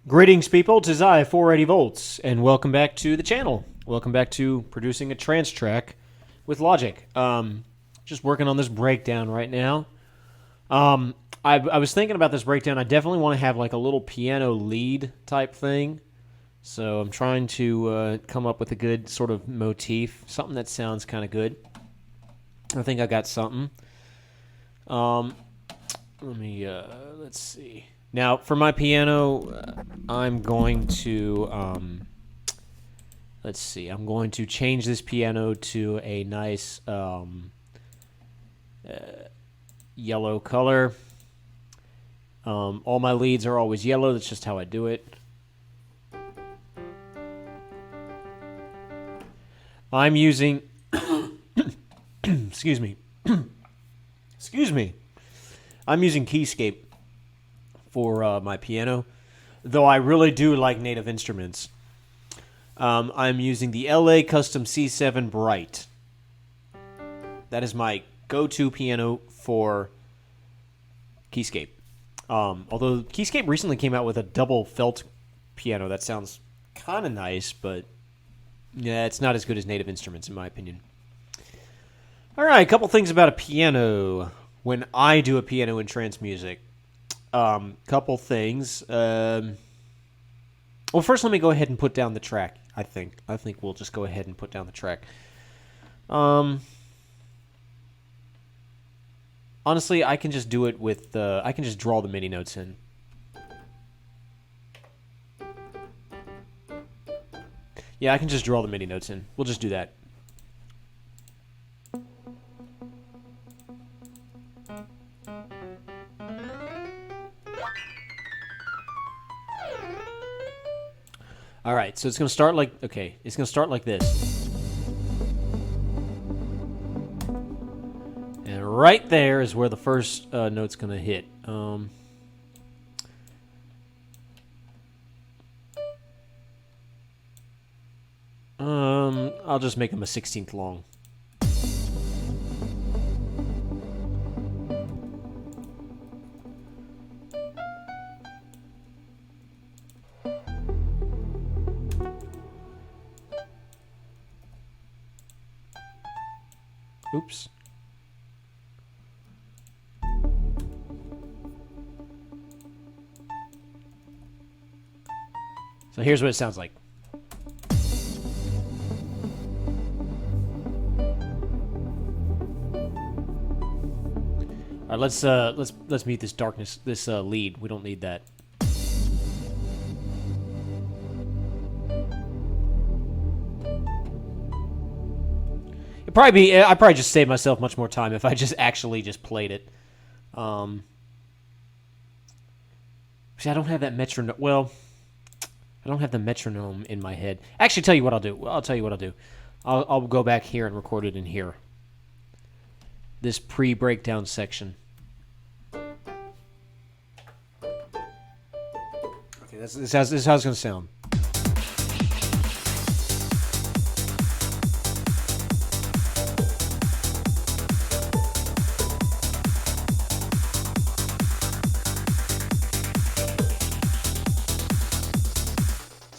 Greetings, people. Tis I, 480 volts, and welcome back to the channel. Welcome back to producing a trance track with Logic. Just working on this breakdown right now. I was thinking about this breakdown. I definitely want to have like a little piano lead type thing. So I'm trying to come up with a good sort of motif, something that sounds kind of good. I think I got something. Let's see. Now, for my piano, I'm going to, let's see, I'm going to change this piano to a nice yellow color. All my leads are always yellow. That's just how I do it. I'm using, excuse me, excuse me. I'm using Keyscape for my piano, though I really do like Native Instruments. I'm using the LA Custom C7 Bright. That is my go-to piano for Keyscape. Although Keyscape recently came out with a double felt piano that sounds kind of nice, but yeah, it's not as good as Native Instruments in my opinion. All right, a couple things about a piano when I do a piano in trance music. Couple things. Well, first let me go ahead and put down the track. I think we'll just go ahead and put down the track. Honestly, I can just do it with I can just draw the MIDI notes in. Yeah, I can just draw the MIDI notes in. We'll just do that. All right, so it's going to start like, okay, it's going to start like this. And right there is where the first note's going to hit. I'll just make them a 16th long. Oops. So here's what it sounds like. All right, let's mute this darkness, this lead. We don't need that. I'd probably just save myself much more time if I just actually just played it. See, I don't have that metronome. Well, I don't have the metronome in my head. Actually, tell you what I'll do. I'll tell you what I'll do. I'll go back here and record it in here. This pre-breakdown section. Okay, this is how it's going to sound.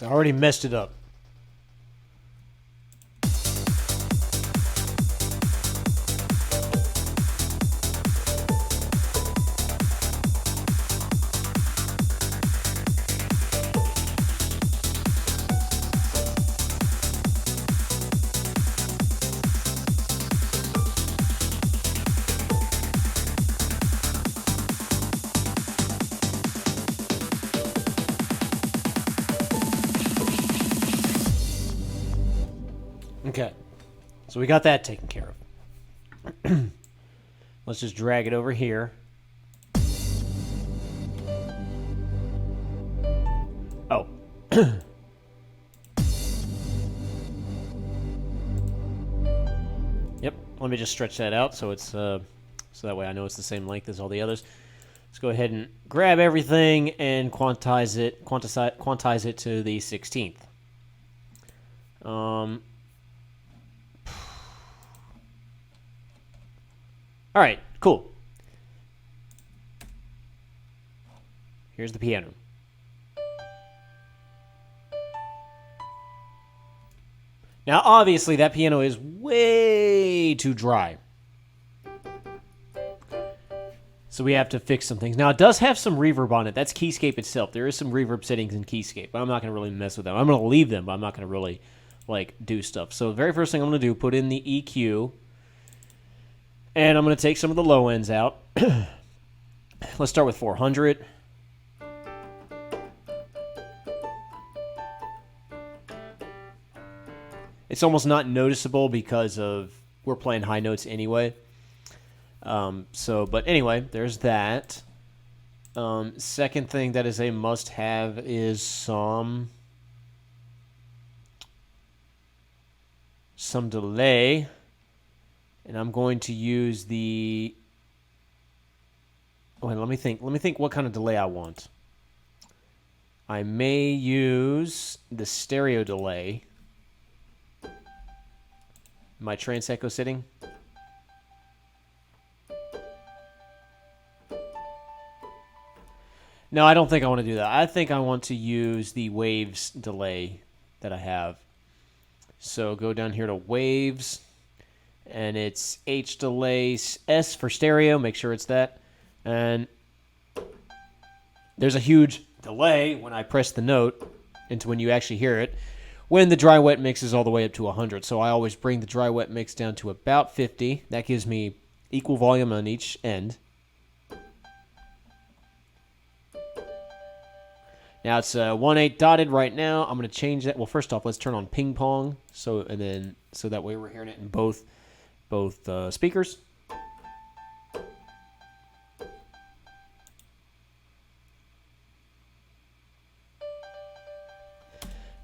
I already messed it up. Okay, so we got that taken care of. Let's just drag it over here. Oh. Yep, let me just stretch that out so it's so that way I know it's the same length as all the others. Let's go ahead and grab everything and quantize it to the 16th. All right, cool. Here's the piano. Now, obviously, that piano is way too dry. So we have to fix some things. Now, it does have some reverb on it. That's Keyscape itself. There is some reverb settings in Keyscape, but I'm not going to really mess with them. I'm going to leave them, but I'm not going to really, do stuff. So the very first thing I'm going to do, put in the EQ, and I'm going to take some of the low ends out. Let's start with 400. It's almost not noticeable because we're playing high notes anyway. But anyway, there's that. Second thing that is a must-have is some delay, and I'm going to use the. Wait, let me think. Let me think what kind of delay I want. I may use the stereo delay. My Trance Echo setting. No, I don't think I want to do that. I think I want to use the waves delay that I have. So go down here to waves, and it's H delay S for stereo. Make sure it's that. And there's a huge delay when I press the note into when you actually hear it, when the dry wet mix is all the way up to 100. So I always bring the dry wet mix down to about 50. That gives me equal volume on each end. Now it's 1/8 dotted right now. I'm going to change that. Well, first off, let's turn on ping pong, so that way we're hearing it in both speakers.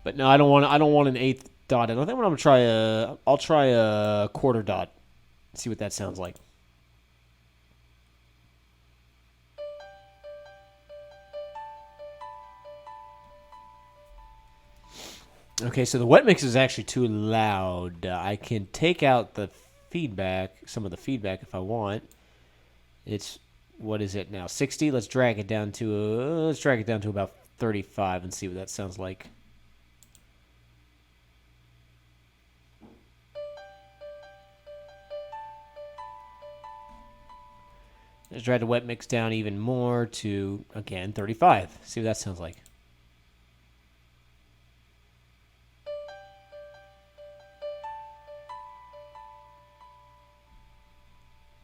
But no, I don't want an 1/8 dotted. I think what I'm gonna I'll try a quarter dot. See what that sounds like. Okay, so the wet mix is actually too loud. I can take out the feedback, some of the feedback if I want. It's, what is it now? 60. Let's drag it down to about 35 and see what that sounds like. Let's drag the wet mix down even more to, again, 35. See what that sounds like.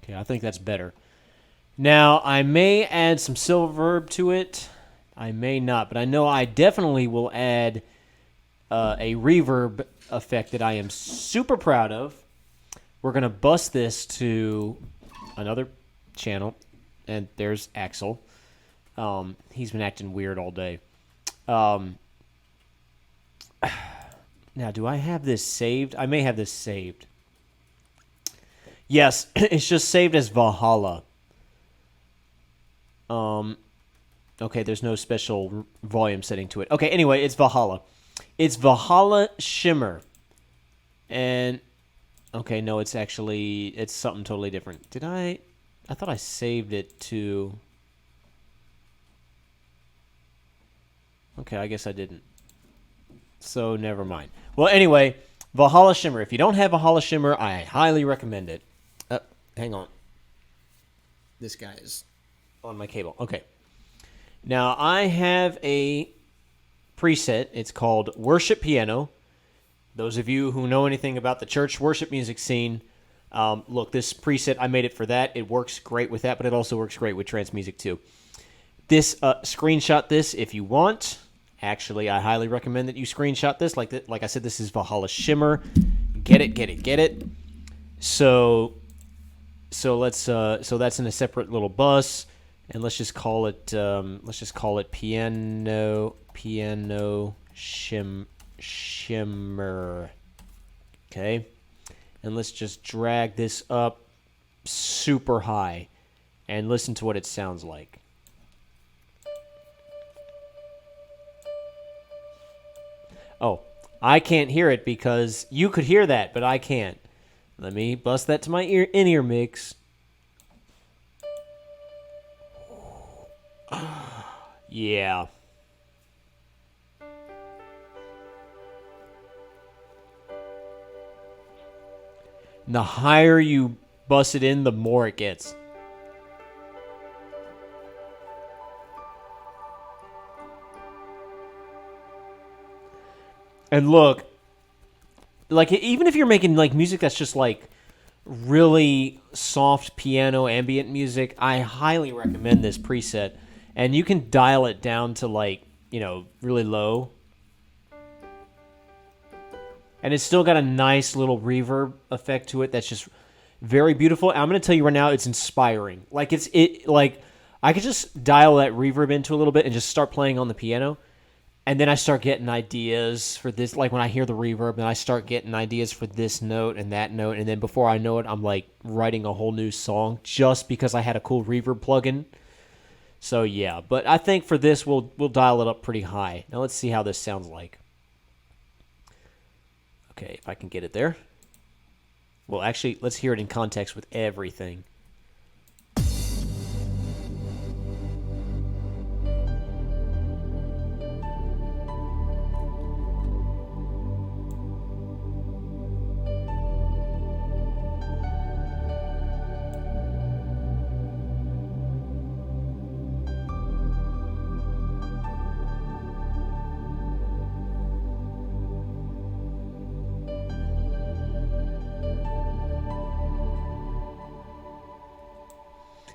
Okay, I think that's better. Now, I may add some silverb to it. I may not, but I know I definitely will add a reverb effect that I am super proud of. We're going to bust this to another channel, and there's Axel. He's been acting weird all day. Now, do I have this saved? I may have this saved. Yes, it's just saved as Valhalla. Okay, there's no special volume setting to it. Okay, anyway, it's Valhalla. It's Valhalla Shimmer. And, okay, no, it's something totally different. Did I thought I saved it to... Okay, I guess I didn't. So, never mind. Well, anyway, Valhalla Shimmer. If you don't have Valhalla Shimmer, I highly recommend it. Hang on. This guy is on my cable. Okay. Now, I have a preset. It's called Worship Piano. Those of you who know anything about the church worship music scene, look, this preset, I made it for that. It works great with that, but it also works great with trance music too. This, screenshot this if you want. Actually, I highly recommend that you screenshot this. Like I said, this is Valhalla Shimmer. Get it. So that's in a separate little bus, and let's just call it piano shimmer. Okay, and let's just drag this up super high, and listen to what it sounds like. Oh, I can't hear it because you could hear that, but I can't. Let me bust that to my in-ear mix. Yeah. And the higher you bust it in, the more it gets. And look, like even if you're making like music that's just like really soft piano ambient music, I highly recommend this preset. And you can dial it down to like, you know, really low. And it's still got a nice little reverb effect to it that's just very beautiful. And I'm going to tell you right now, it's inspiring. Like like I could just dial that reverb into a little bit and just start playing on the piano. And then I start getting ideas for this. Like when I hear the reverb, then I start getting ideas for this note and that note. And then before I know it, I'm like writing a whole new song just because I had a cool reverb plugin. So yeah, but I think for this, we'll dial it up pretty high. Now let's see how this sounds like. Okay, if I can get it there. Well, actually, let's hear it in context with everything.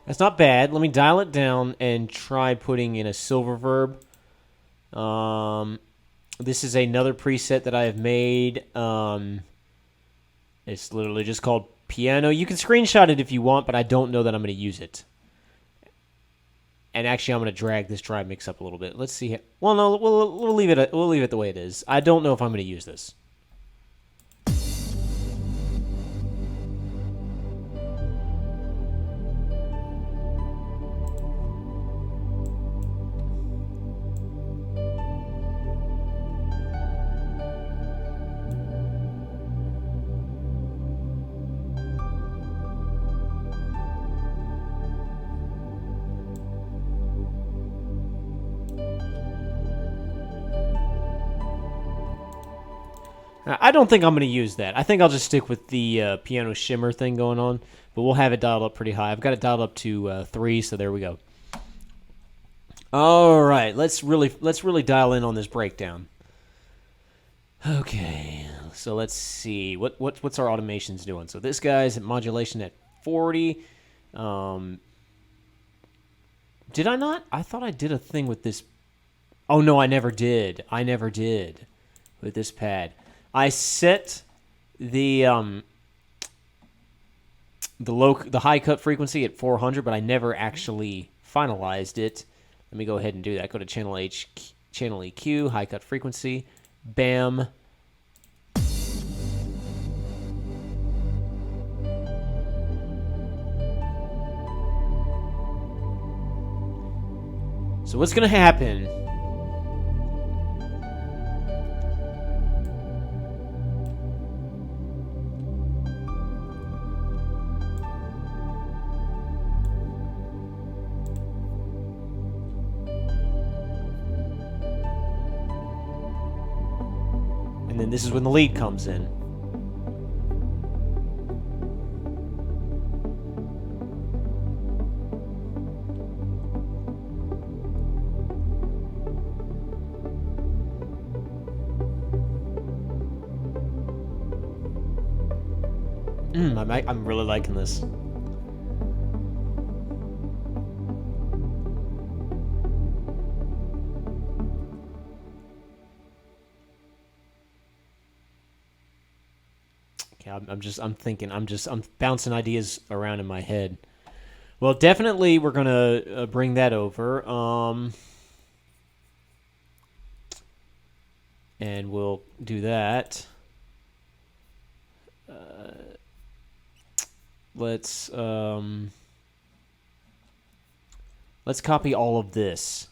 That's not bad. Let me dial it down and try putting in a silver verb. This is another preset that I have made. It's literally just called piano. You can screenshot it if you want, but I don't know that I'm going to use it. And actually, I'm going to drag this dry mix up a little bit. Let's see. Well, no, we'll leave it. We'll leave it the way it is. I don't know if I'm going to use this. I don't think I'm going to use that. I think I'll just stick with the piano shimmer thing going on, but we'll have it dialed up pretty high. I've got it dialed up to 3, so there we go. All right, let's really dial in on this breakdown. Okay, so let's see what's our automations doing. So this guy's at modulation at 40. Did I not? I thought I did a thing with this. Oh no, I never did. With this pad. I set the high cut frequency at 400, but I never actually finalized it. Let me go ahead and do that. Go to channel EQ, high cut frequency, bam. So what's gonna happen? And then this is when the lead comes in. I'm really liking this. Okay, I'm bouncing ideas around in my head. Well, definitely we're gonna bring that over. And we'll do that. Let's copy all of this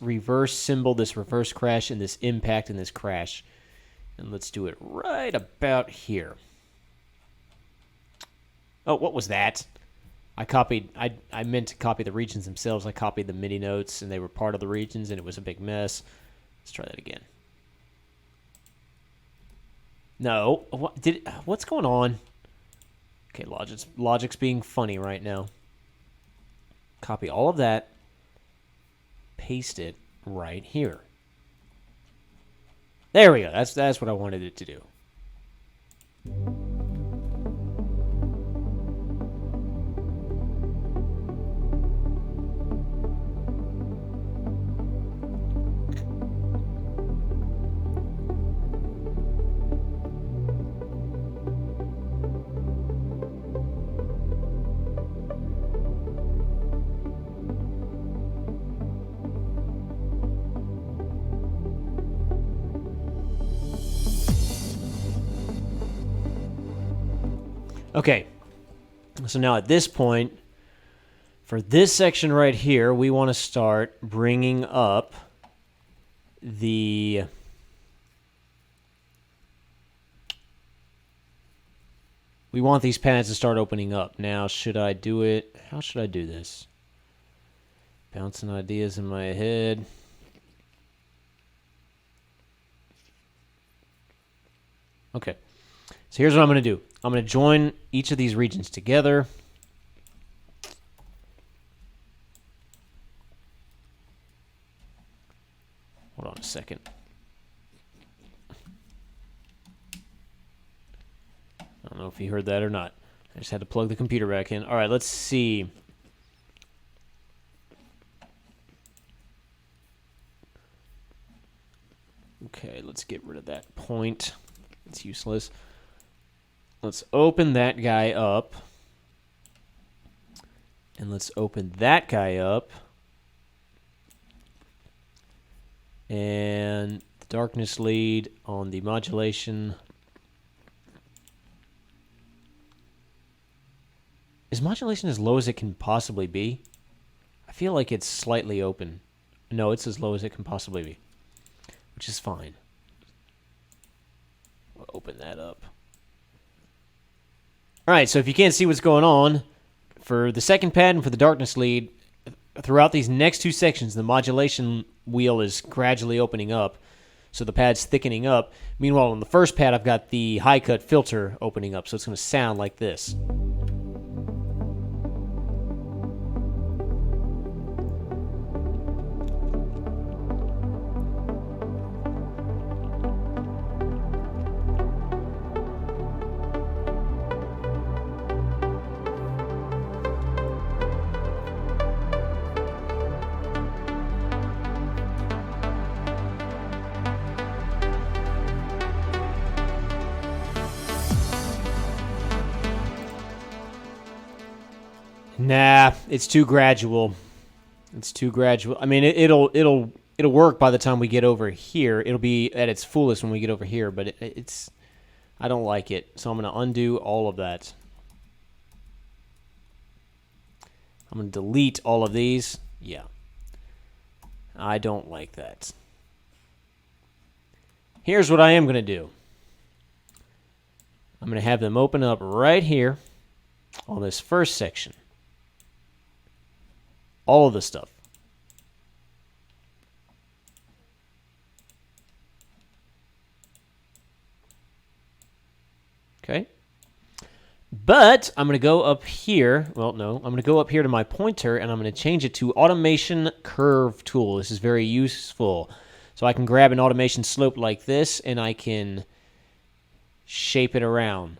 reverse cymbal, this reverse crash, and this impact and this crash, and let's do it right about here. Oh, what was that? I meant to copy the regions themselves. I copied the MIDI notes, and they were part of the regions, and it was a big mess. Let's try that again. No, what's going on? Okay, Logic's being funny right now. Copy all of that. Paste it right here. There we go. That's what I wanted it to do. Okay, so now at this point, for this section right here, we want to start bringing up the... We want these pads to start opening up. Now, should I do it? How should I do this? Bouncing ideas in my head. Okay, so here's what I'm going to do. I'm going to join each of these regions together. Hold on a second. I don't know if you heard that or not. I just had to plug the computer back in. All right, let's see. Okay, let's get rid of that point. It's useless. Let's open that guy up. And let's open that guy up. And the darkness lead on the modulation. Is modulation as low as it can possibly be? I feel like it's slightly open. No, it's as low as it can possibly be, which is fine. We'll open that up. All right, so if you can't see what's going on, for the second pad and for the darkness lead, throughout these next two sections, the modulation wheel is gradually opening up, so the pad's thickening up. Meanwhile, on the first pad, I've got the high-cut filter opening up, so it's going to sound like this. Nah, it's too gradual. It's too gradual. I mean, it'll work by the time we get over here. It'll be at its fullest when we get over here, but it's I don't like it. So I'm going to undo all of that. I'm going to delete all of these. Yeah. I don't like that. Here's what I am going to do. I'm going to have them open up right here on this first section. All of the stuff. Okay. But I'm going to go up here. Well, no. I'm going to go up here to my pointer, and I'm going to change it to Automation Curve Tool. This is very useful. So I can grab an automation slope like this, and I can shape it around.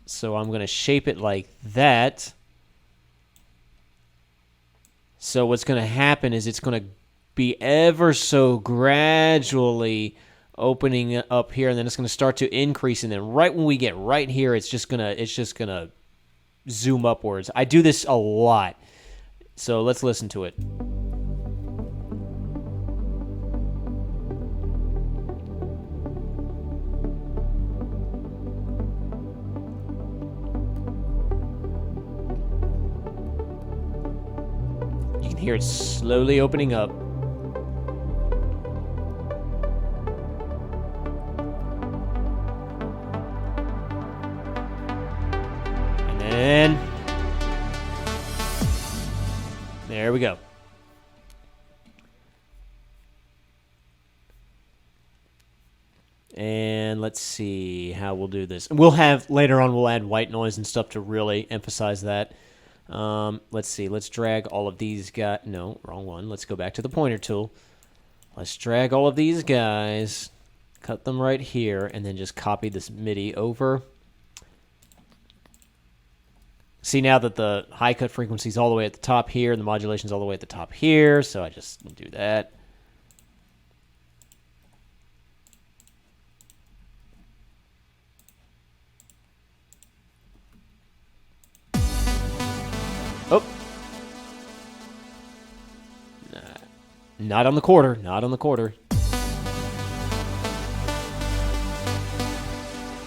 So I'm going to shape it like that. So what's going to happen is it's going to be ever so gradually opening up here, and then it's going to start to increase, and then right when we get right here, it's just gonna zoom upwards. I do this a lot, so let's listen to it. Here it's slowly opening up. And then there we go. And And let's see how we'll do this. We'll have, later on, we'll add white noise and stuff to really emphasize that. Let's see. Let's drag all of these guys. No, wrong one. Let's go back to the pointer tool. Let's drag all of these guys, cut them right here, and then just copy this MIDI over. See now that the high cut frequency is all the way at the top here, and the modulation is all the way at the top here, so I just do that. Oh. Nah. Not on the quarter. Not on the quarter.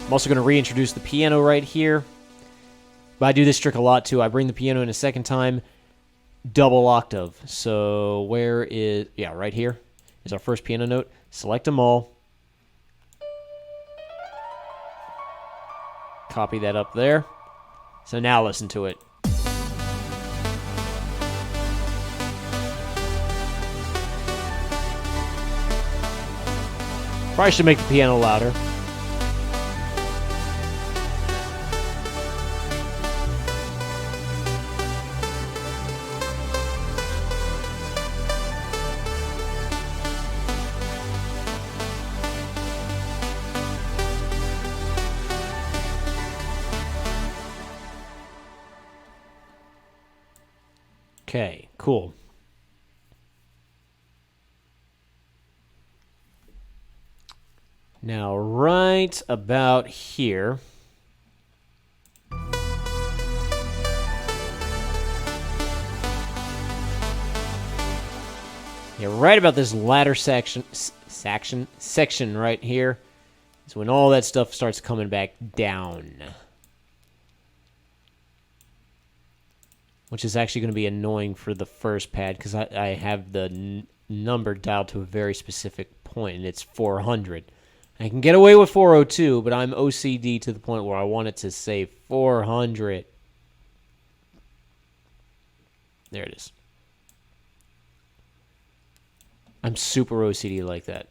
I'm also going to reintroduce the piano right here. But I do this trick a lot too. I bring the piano in a second time, double octave. So where is... Yeah, right here is our first piano note. Select them all. Copy that up there. So now listen to it. Probably should make the piano louder. Okay, cool. Now, right about here, yeah, right about this latter section right here is when all that stuff starts coming back down. Which is actually going to be annoying for the first pad because I have the number dialed to a very specific point, and it's 400. I can get away with 402, but I'm OCD to the point where I want it to say 400. There it is. I'm super OCD like that.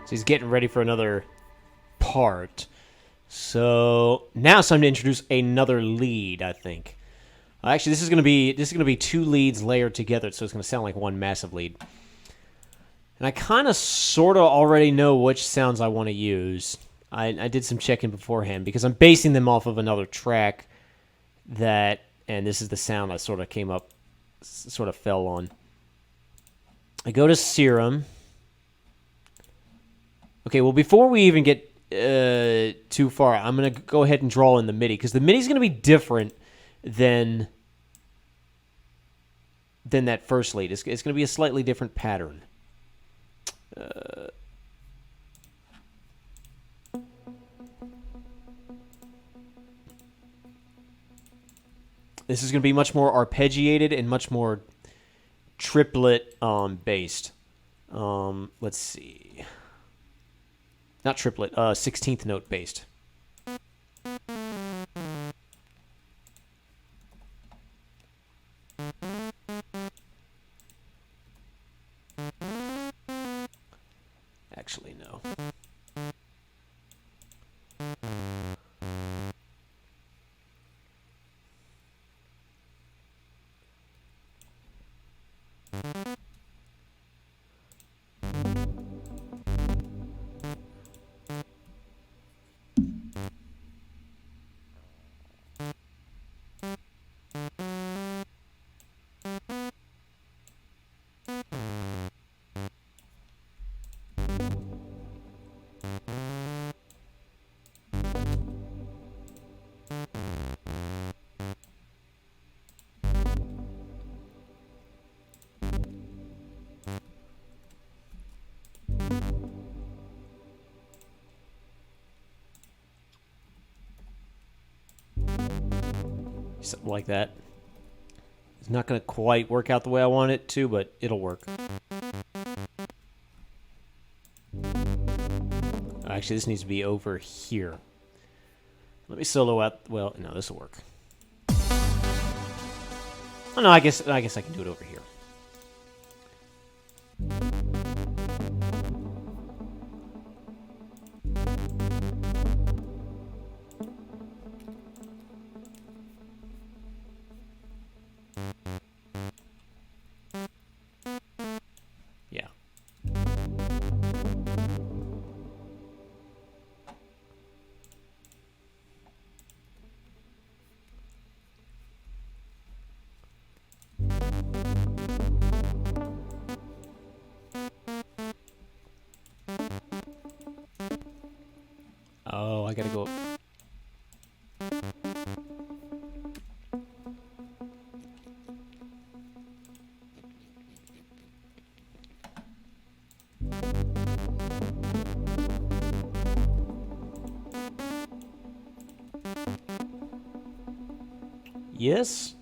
So he's getting ready for another part. So now it's time to introduce another lead, I think. Actually, this is going to be two leads layered together, so it's going to sound like one massive lead. And I kind of sort of already know which sounds I want to use. I did some checking beforehand because I'm basing them off of another track that, and this is the sound I sort of fell on. I go to Serum. Okay, well, before we even get too far, I'm going to go ahead and draw in the MIDI, because the MIDI is going to be different than that first lead. It's going to be a slightly different pattern. This is going to be much more arpeggiated and much more triplet based. Let's see. Not triplet, 16th note based. Actually, no. Something like that. It's not going to quite work out the way I want it to, but it'll work. Actually, this needs to be over here. Let me solo out. Well, no, this will work. Oh no, I guess I can do it over here. Yeah. Oh, I gotta go. Yes.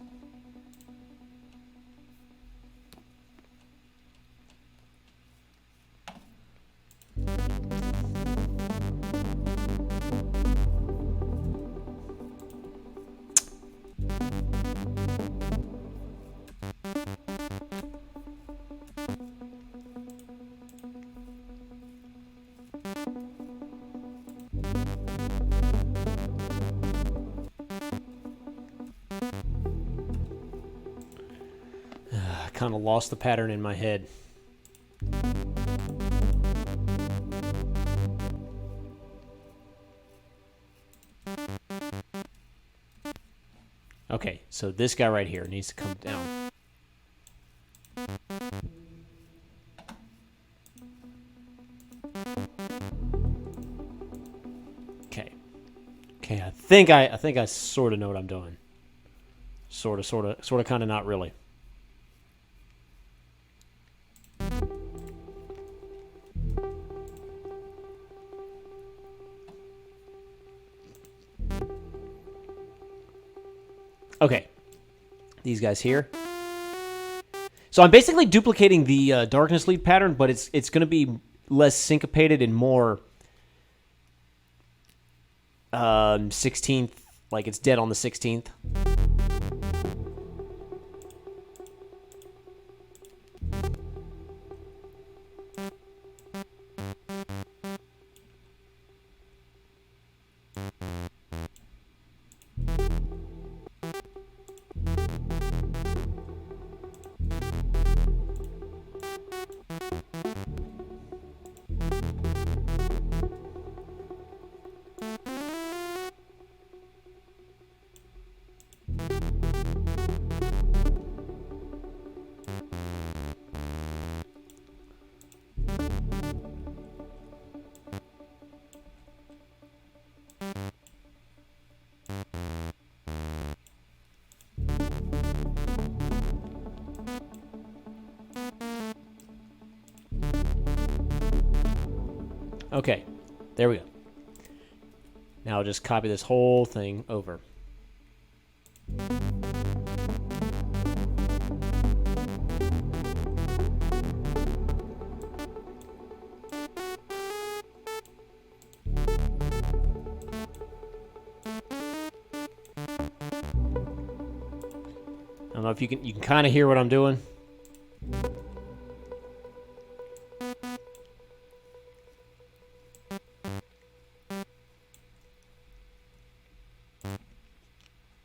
I kind of lost the pattern in my head. Okay, so this guy right here needs to come down. Okay. Okay, I think I sort of know what I'm doing. Sort of, kind of, not really. Okay, these guys here. So I'm basically duplicating the darkness lead pattern, but it's going to be less syncopated and more 16th, like it's dead on the 16th. Okay, there we go. Now I'll just copy this whole thing over. I don't know if you can kind of hear what I'm doing.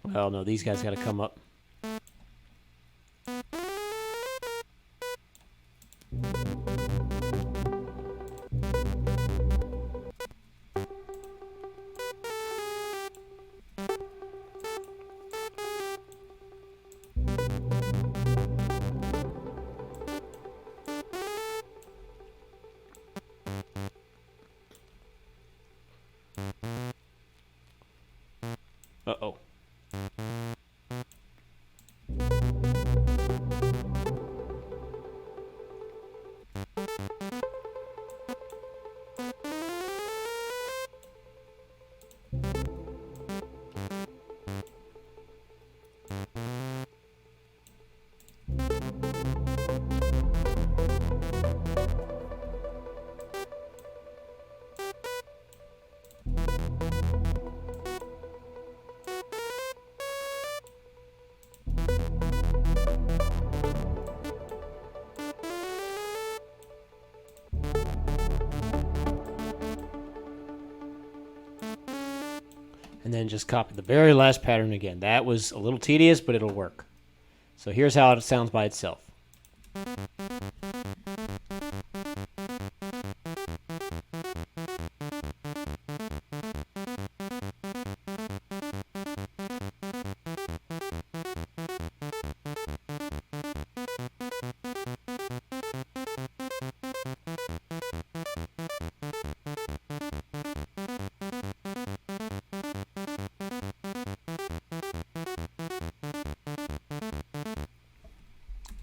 Well, no, these guys got to come up. Uh-oh. and then just copy the very last pattern again. That was a little tedious, but it'll work. So here's how it sounds by itself.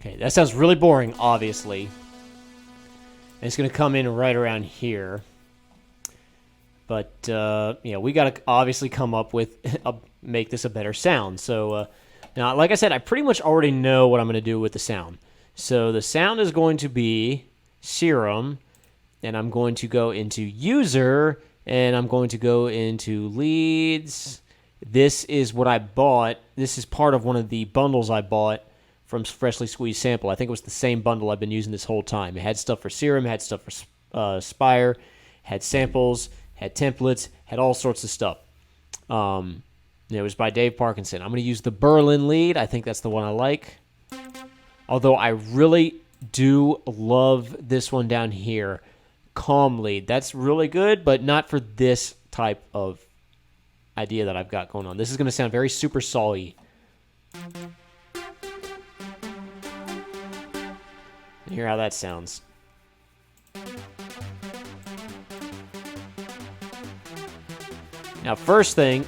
Okay, that sounds really boring, obviously. And it's going to come in right around here. But, we got to obviously come up with, make this a better sound. So, now, like I said, I pretty much already know what I'm going to do with the sound. So the sound is going to be Serum, and I'm going to go into User, and I'm going to go into Leads. This is what I bought. This is part of one of the bundles I bought from Freshly Squeezed Sample. I think it was the same bundle I've been using this whole time. It had stuff for Serum, had stuff for Spire, had samples, had templates, had all sorts of stuff. It was by Dave Parkinson. I'm going to use the Berlin lead. I think that's the one I like. Although I really do love this one down here, Calm lead. That's really good, but not for this type of idea that I've got going on. This is going to sound very super saw-y. Hear how that sounds. Now, first thing,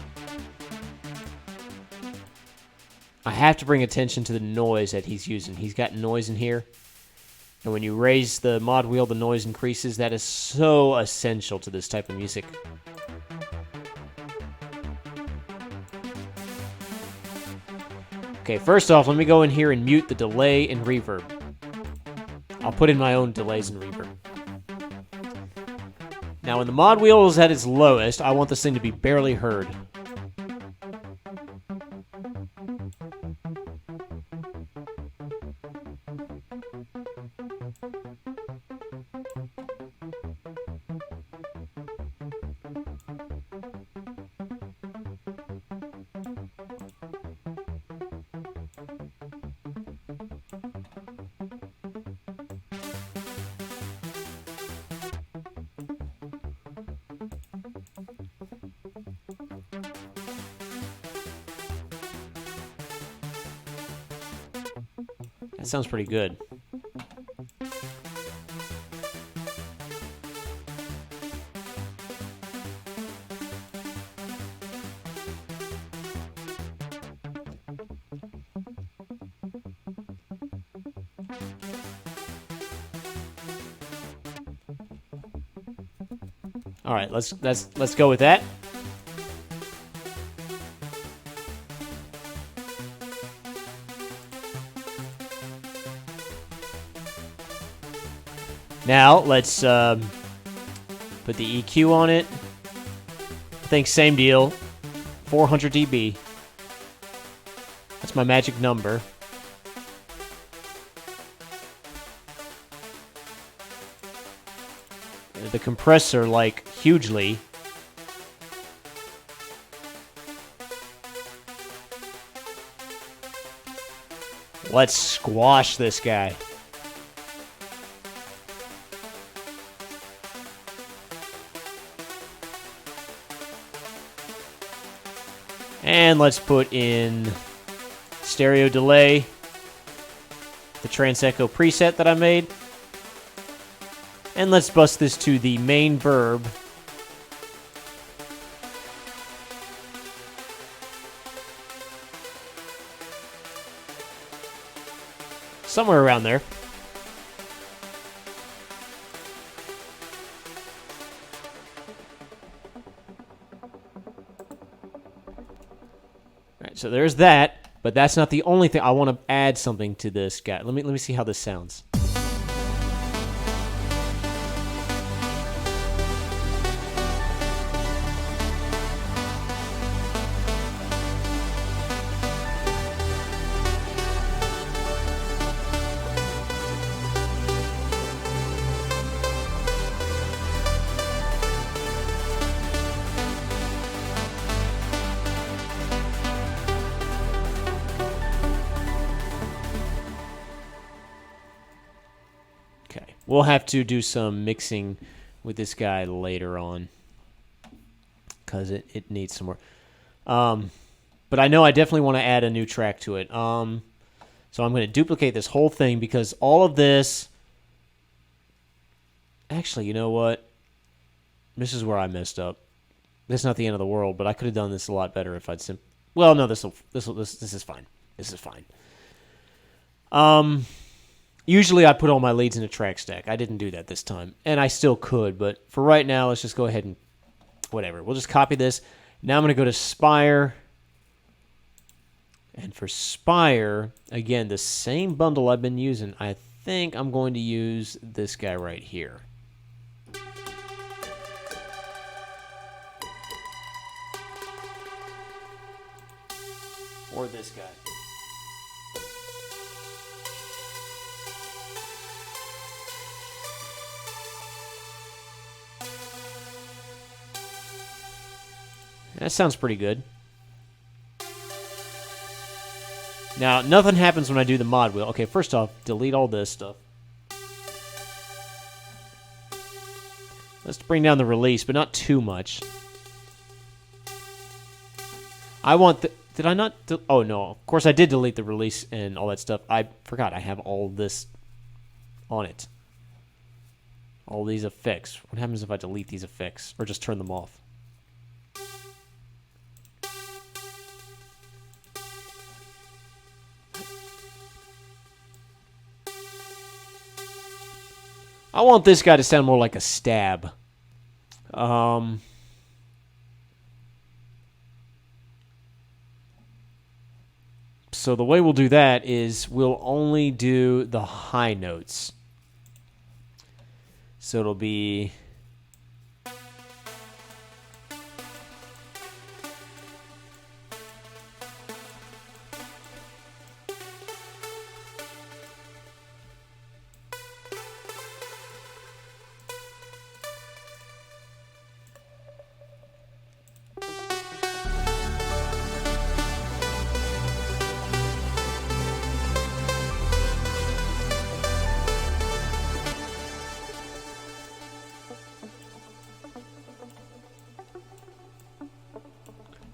I have to bring attention to the noise that he's using. He's got noise in here. And when you raise the mod wheel, the noise increases. That is so essential to this type of music. Okay, first off, let me go in here and mute the delay and reverb. I'll put in my own delays and reverb. Now, when the mod wheel is at its lowest, I want this thing to be barely heard. That sounds pretty good. All right, let's go with that. Now, let's put the EQ on it. I think same deal, 400 dB. That's my magic number. The compressor, like, hugely. Let's squash this guy. And let's put in stereo delay, the Trance Echo preset that I made. And let's bust this to the main verb. Somewhere around there. Alright, so there's that, but that's not the only thing. I want to add something to this guy. Let me see how this sounds. We'll have to do some mixing with this guy later on because it needs some more. But I know I definitely want to add a new track to it. So I'm going to duplicate this whole thing because all of this... Actually, you know what? This is where I messed up. This is not the end of the world, but I could have done this a lot better if I'd Well, no, this is fine. This is fine. Usually I put all my leads in a track stack. I didn't do that this time, and I still could, but for right now, let's just go ahead and whatever. We'll just copy this. Now I'm going to go to Spire, and for Spire, again, the same bundle I've been using. I think I'm going to use this guy right here. Or this guy. That sounds pretty good. Now, nothing happens when I do the mod wheel. Okay, first off, delete all this stuff. Let's bring down the release, but not too much. I want the... Did I not... Oh, no. Of course, I did delete the release and all that stuff. I forgot I have all this on it. All these effects. What happens if I delete these effects? Or just turn them off? I want this guy to sound more like a stab. So the way we'll do that is we'll only do the high notes. So it'll be...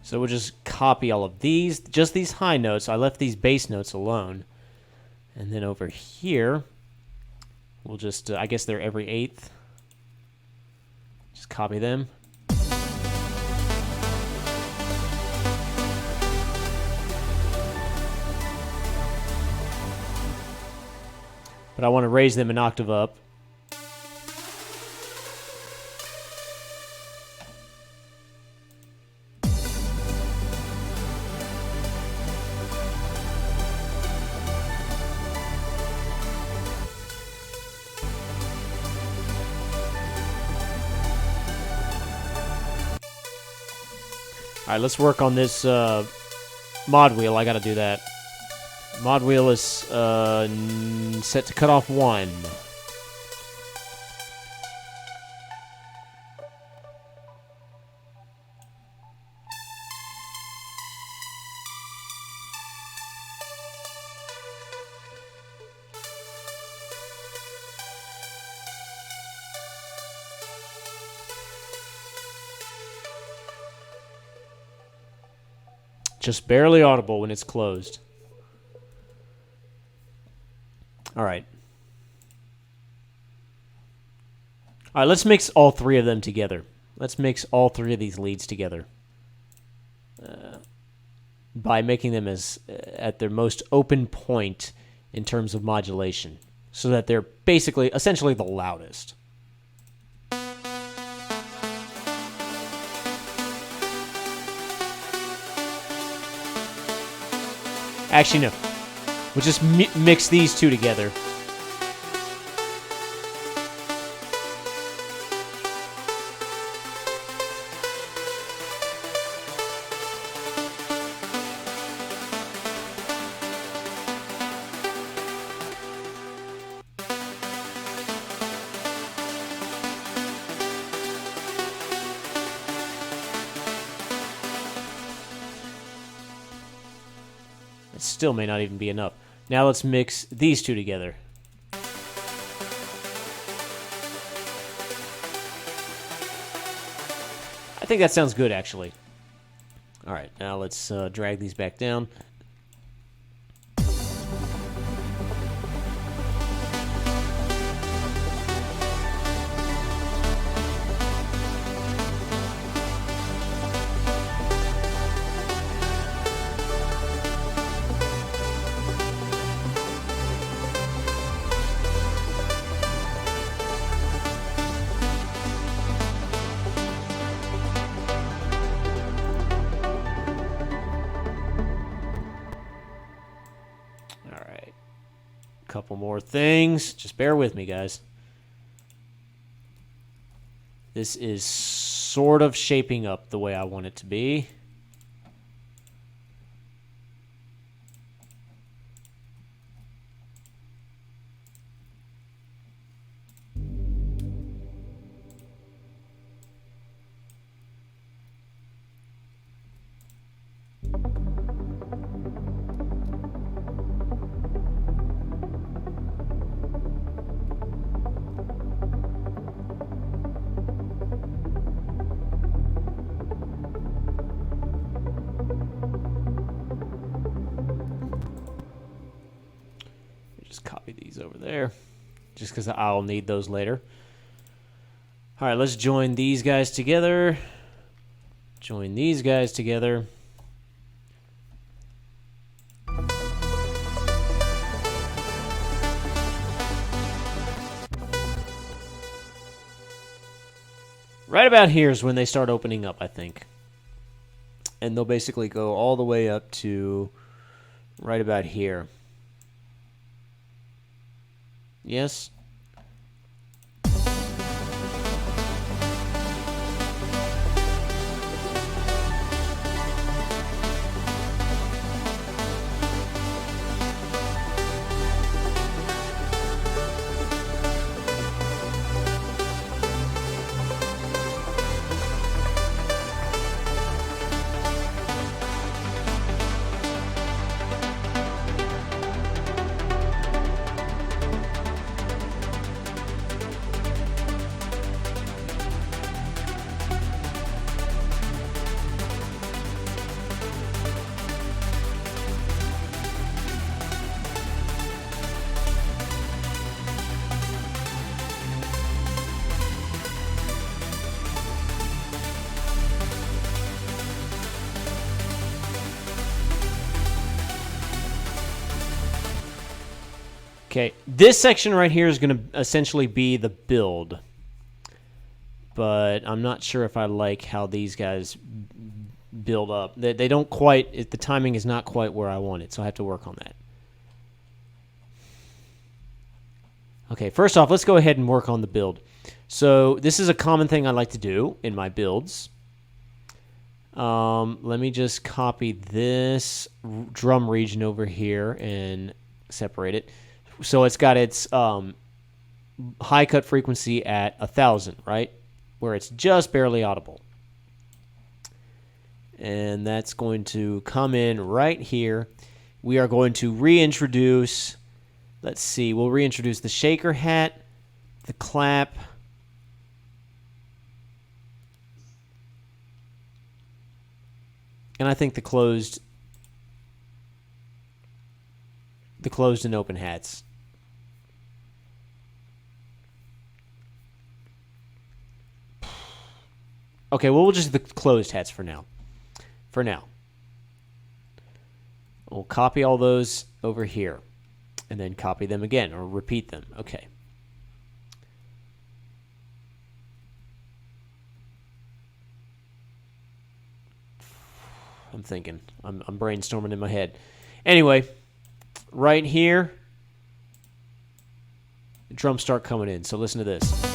So we'll just copy all of these, just these high notes. I left these bass notes alone. And then over here, we'll just, I guess they're every eighth. Just copy them. But I want to raise them an octave up. Alright, let's work on this mod wheel. I gotta do that. Mod wheel is set to cut off 1. Just barely audible when it's closed. All right. All right, let's mix all 3 of them together. Let's mix all 3 of these leads together. By making them as at their most open point in terms of modulation. So that they're basically, essentially the loudest. Actually, no. We'll just mix these 2 together. Still may not even be enough. Now let's mix these 2 together. think that sounds good, actually. All right, now let's drag these back down. Couple more things. Just bear with me, guys. This is sort of shaping up the way I want it to be. Just copy these over there, just because I'll need those later. All right, let's join these guys together. Join these guys together. Right about here is when they start opening up, I think. And they'll basically go all the way up to right about here. Yes? Okay, this section right here is going to essentially be the build. But I'm not sure if I like how these guys build up. They don't quite, the timing is not quite where I want it, so I have to work on that. Okay, first off, let's go ahead and work on the build. So this is a common thing I like to do in my builds. Let me just copy this drum region over here and separate it. So it's got its high cut frequency at 1,000, right? Where it's just barely audible. And that's going to come in right here. We are going to reintroduce, let's see, we'll reintroduce the shaker hat, the clap, and I think the closed and open hats. Okay, well, we'll just do the closed hats for now. We'll copy all those over here and then copy them again or repeat them. Okay. I'm thinking. I'm brainstorming in my head. Anyway, right here, the drums start coming in. So listen to this.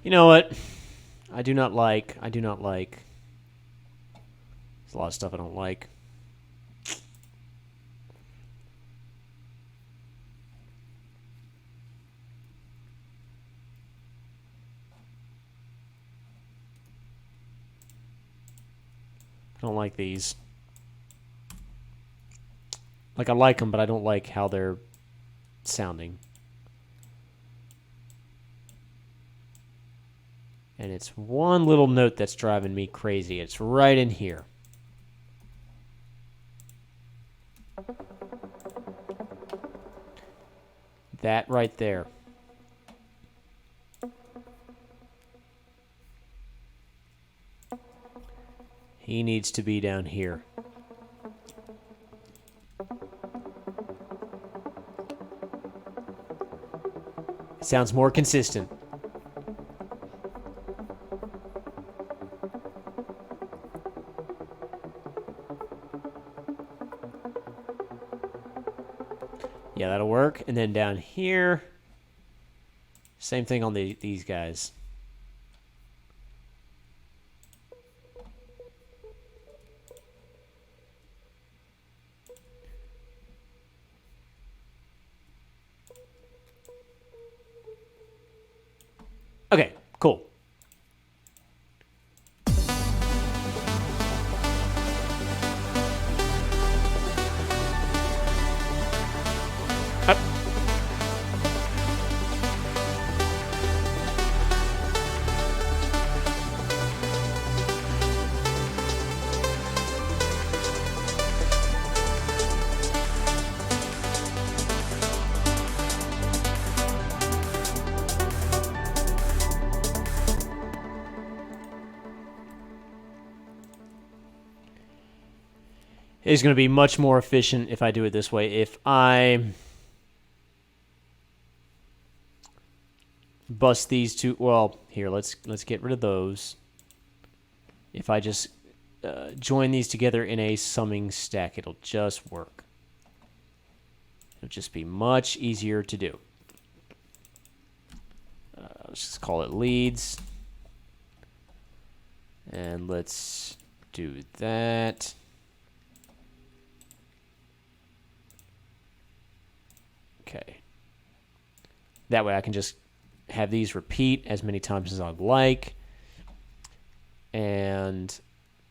You know what? I do not like. There's a lot of stuff I don't like. I don't like these. Like, I like them, but I don't like how they're sounding. And it's one little note that's driving me crazy. It's right in here. That right there. He needs to be down here. It sounds more consistent. Yeah, that'll work. And then down here, same thing on these guys. Okay, cool. Up. It's going to be much more efficient if I do it this way. If I bust these two, well, here, let's get rid of those. If I just join these together in a summing stack, it'll just work. It'll just be much easier to do. Let's just call it leads. And let's do that. Okay. That way I can just have these repeat as many times as I'd like. And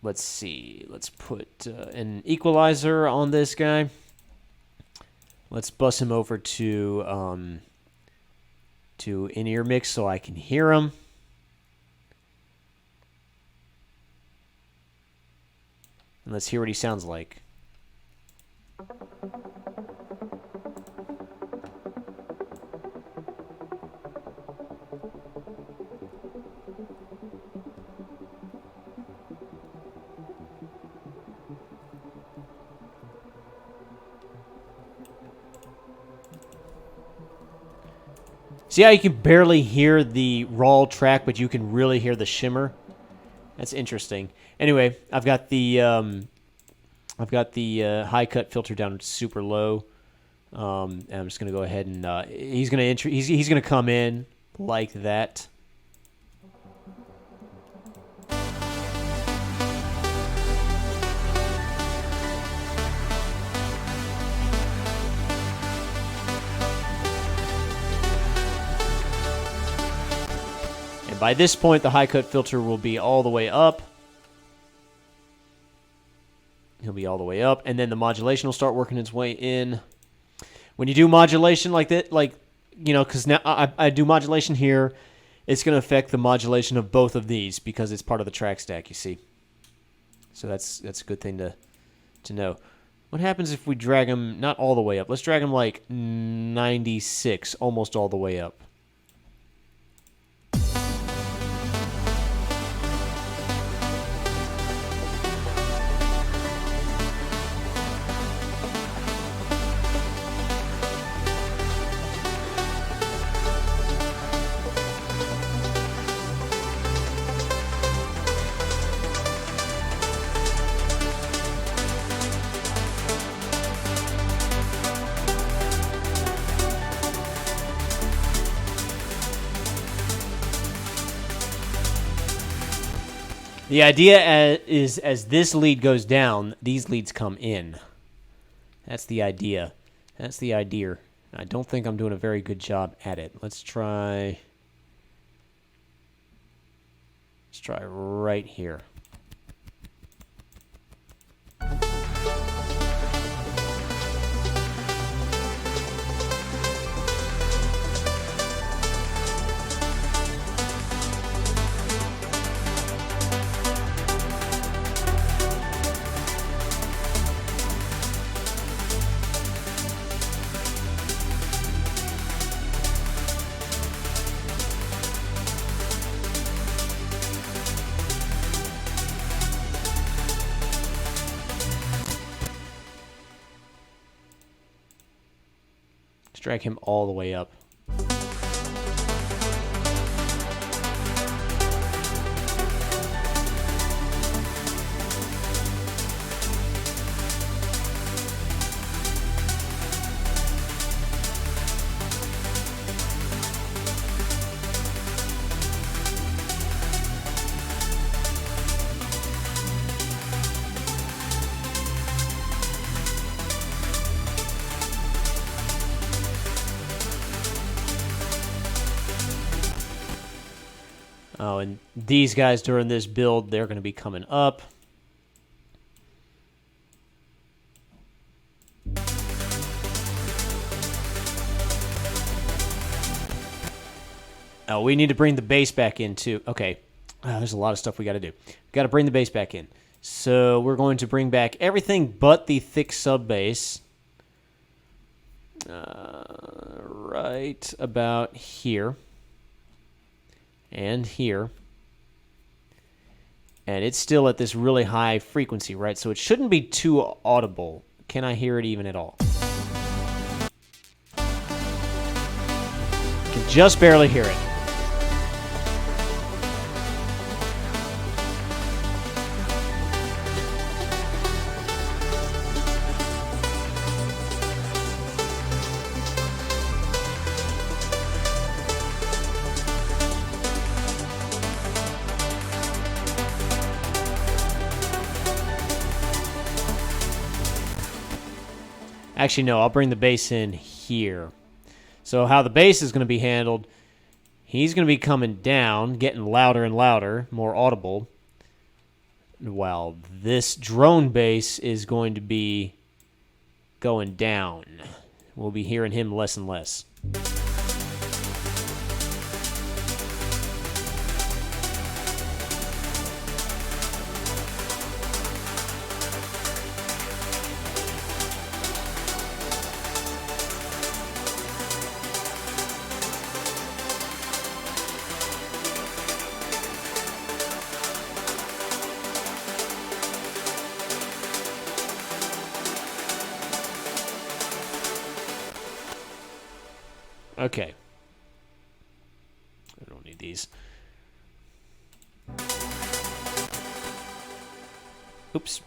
let's see. Let's put an equalizer on this guy. Let's bus him over to in-ear mix so I can hear him. And let's hear what he sounds like. See how you can barely hear the raw track, but you can really hear the shimmer? That's interesting. Anyway, I've got the high cut filter down super low. And I'm just gonna go ahead and he's gonna come in like that. By this point, the high cut filter will be all the way up. He'll be all the way up, and then the modulation will start working its way in. When you do modulation like that, because now I do modulation here, it's going to affect the modulation of both of these because it's part of the track stack, you see. So that's a good thing to know. What happens if we drag them not all the way up? Let's drag them like 96, almost all the way up. The idea is as this lead goes down, these leads come in. That's the idea. That's the idea. I don't think I'm doing a very good job at it. Let's try right here. Drag him all the way up. Oh, and these guys during this build, they're going to be coming up. Oh, we need to bring the bass back in too. Okay, there's a lot of stuff we got to do. Got to bring the bass back in. So we're going to bring back everything but the thick sub bass. Right about here. And here. And it's still at this really high frequency, right? So it shouldn't be too audible. Can I hear it even at all? Can just barely hear it. Actually, no, I'll bring the bass in here. So how the bass is going to be handled, he's going to be coming down, getting louder and louder, more audible, while this drone bass is going to be going down. We'll be hearing him less and less. Okay. I don't need these. Oops.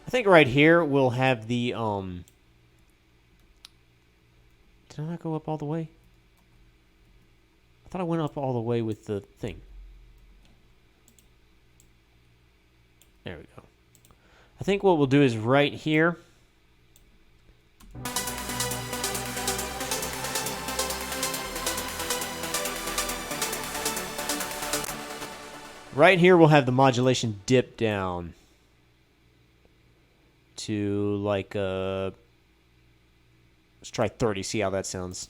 I think right here we'll have the did I not go up all the way? I thought I went up all the way with the thing. There we go. I think what we'll do is right here. Right here we'll have the modulation dip down to like let's try 30, see how that sounds.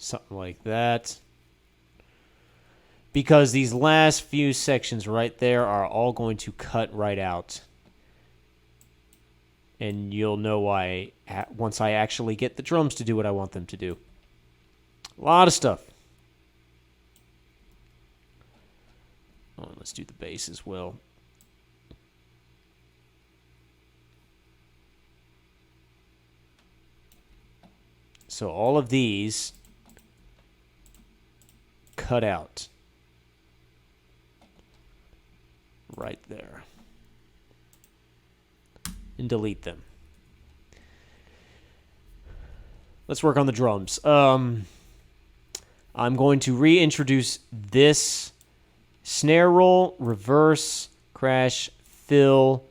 Something like that. Because these last few sections right there are all going to cut right out. And you'll know why once I actually get the drums to do what I want them to do. A lot of stuff. Oh, let's do the bass as well. So all of these cut out right there. And delete them. Let's work on the drums. I'm going to reintroduce this snare roll, reverse, crash, fill,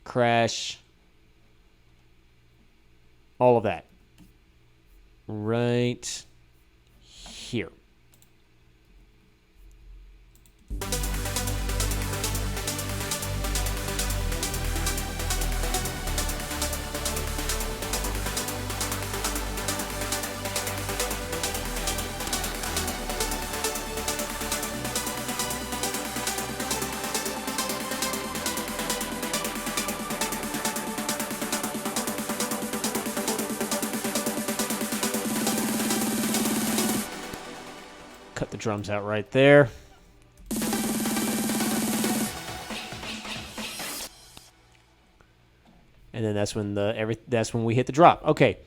crash, all of that. Right here. Cut the drums out right there. And then that's when that's when we hit the drop. Okay,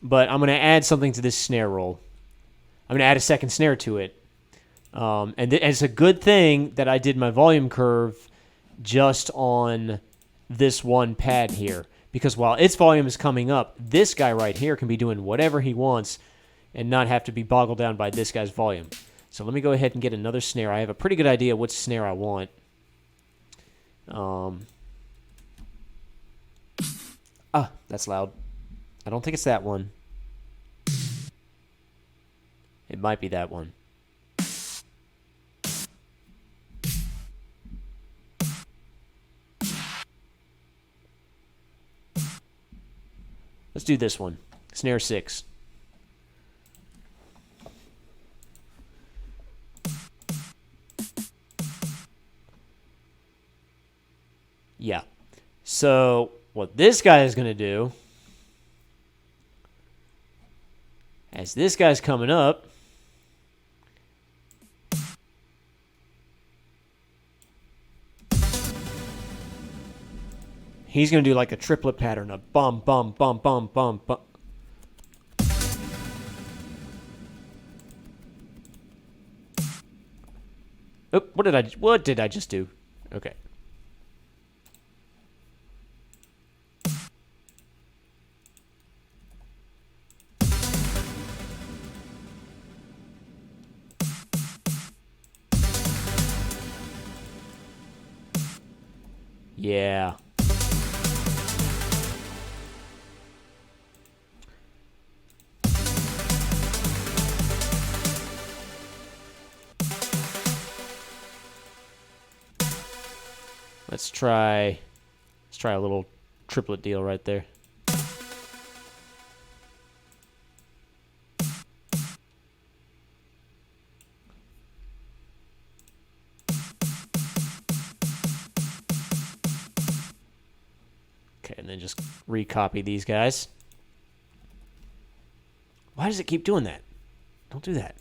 but I'm going to add something to this snare roll. I'm going to add a second snare to it. And it's a good thing that I did my volume curve just on this one pad here. Because while its volume is coming up, this guy right here can be doing whatever he wants and not have to be boggled down by this guy's volume. So let me go ahead and get another snare. I have a pretty good idea which snare I want. That's loud. I don't think it's that one. It might be that one. Let's do this one. Snare 6. Yeah. So what this guy is going to do, as this guy's coming up, he's going to do like a triplet pattern of bum, bum, bum, bum, bum, bum. Oh, what did I just do? Okay. Yeah. Let's try a little triplet deal right there. Okay, and then just recopy these guys. Why does it keep doing that? Don't do that.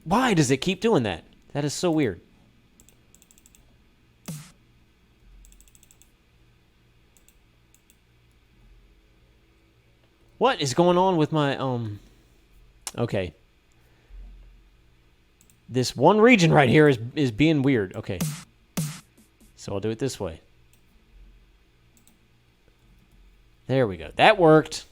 Why does it keep doing that? That is so weird. What is going on with my, okay. This one region right here is being weird. Okay. So I'll do it this way. There we go. That worked.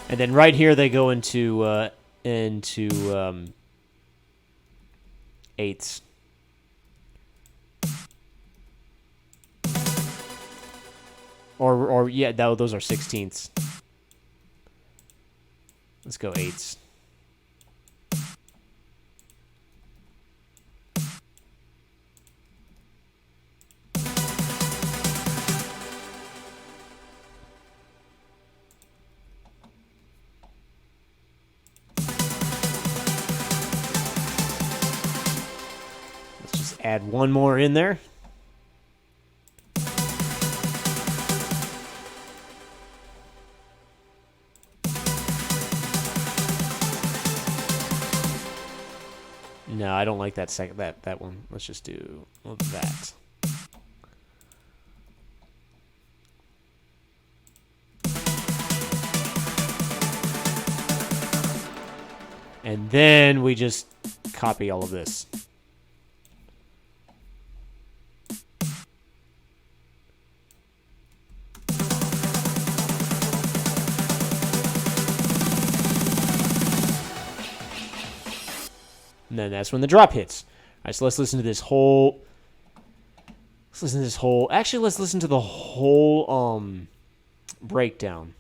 And then right here they go into eighths. Or yeah, those are 16ths. Let's go 8s. Let's just add one more in there. No, I don't like that that one. Let's just do that. And then we just copy all of this. And then that's when the drop hits. All right, so let's listen to this whole. Actually, let's listen to the whole breakdown.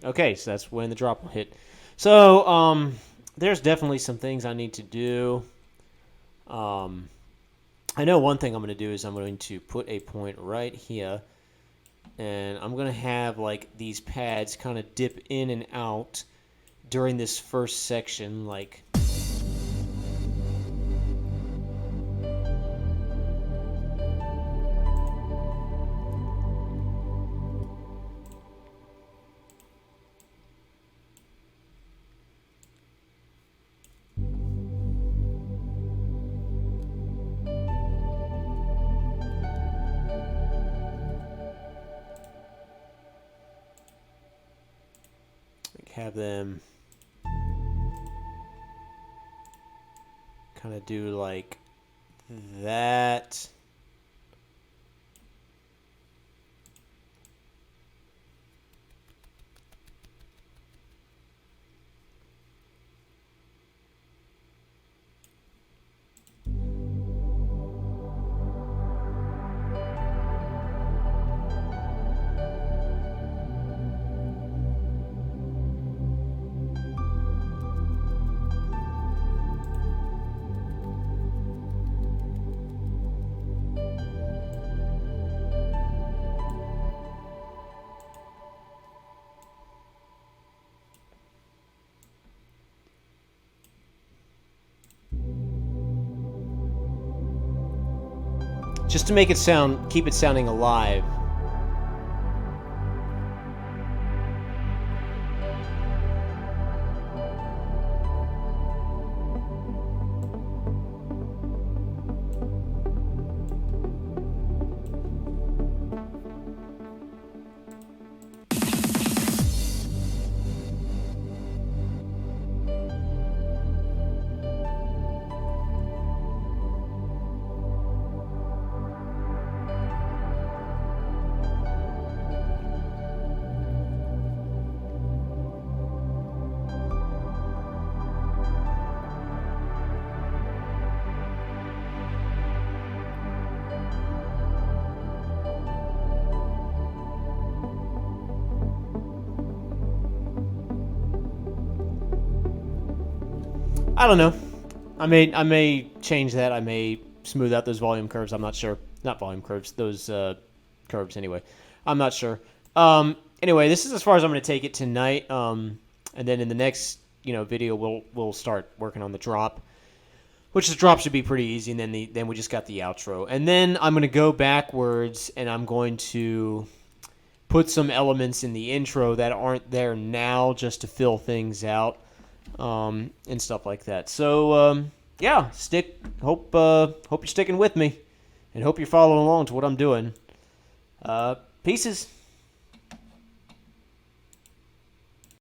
Okay, so that's when the drop will hit. So, there's definitely some things I need to do. I know one thing I'm going to do is I'm going to put a point right here, and I'm going to have like these pads kind of dip in and out during this first section, like. Have them kind of do like that. Just to make it sound, keep it sounding alive. I don't know. I may change that. I may smooth out those volume curves. I'm not sure. Not volume curves. Those curves anyway. I'm not sure. Anyway, this is as far as I'm going to take it tonight. And then in the next video we'll start working on the drop, which the drop should be pretty easy. And then we just got the outro. And then I'm going to go backwards and I'm going to put some elements in the intro that aren't there now just to fill things out. And stuff like that. So yeah, hope you're sticking with me, and hope you're following along to what I'm doing. Pieces.